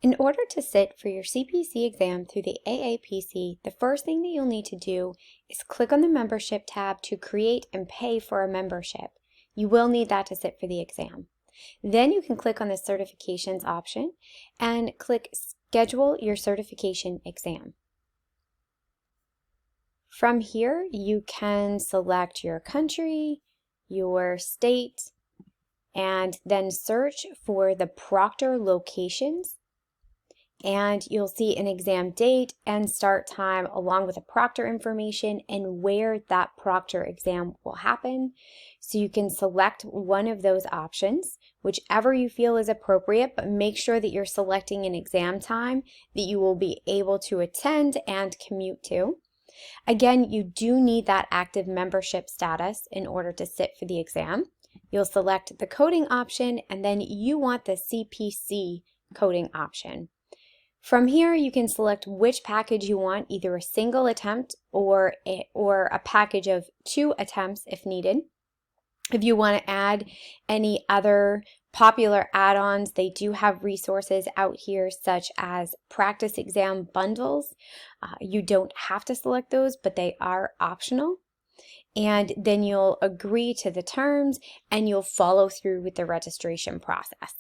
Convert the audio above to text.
In order to sit for your CPC exam through the AAPC, the first thing that you'll need to do is click on the Membership tab to create and pay for a membership. You will need that to sit for the exam. Then you can click on the Certifications option and click Schedule your certification exam. From here, you can select your country, your state, and then search for the proctor locations. And you'll see an exam date and start time along with the proctor information and where that proctor exam will happen. So you can select one of those options, whichever you feel is appropriate, but make sure that you're selecting an exam time that you will be able to attend and commute to. Again, you do need that active membership status in order to sit for the exam. You'll select the coding option and then you want the CPC coding option. From here, you can select which package you want, either a single attempt or a package of 2 attempts if needed. If you want to add any other popular add-ons, they do have resources out here such as practice exam bundles. You don't have to select those, but they are optional. And then you'll agree to the terms and you'll follow through with the registration process.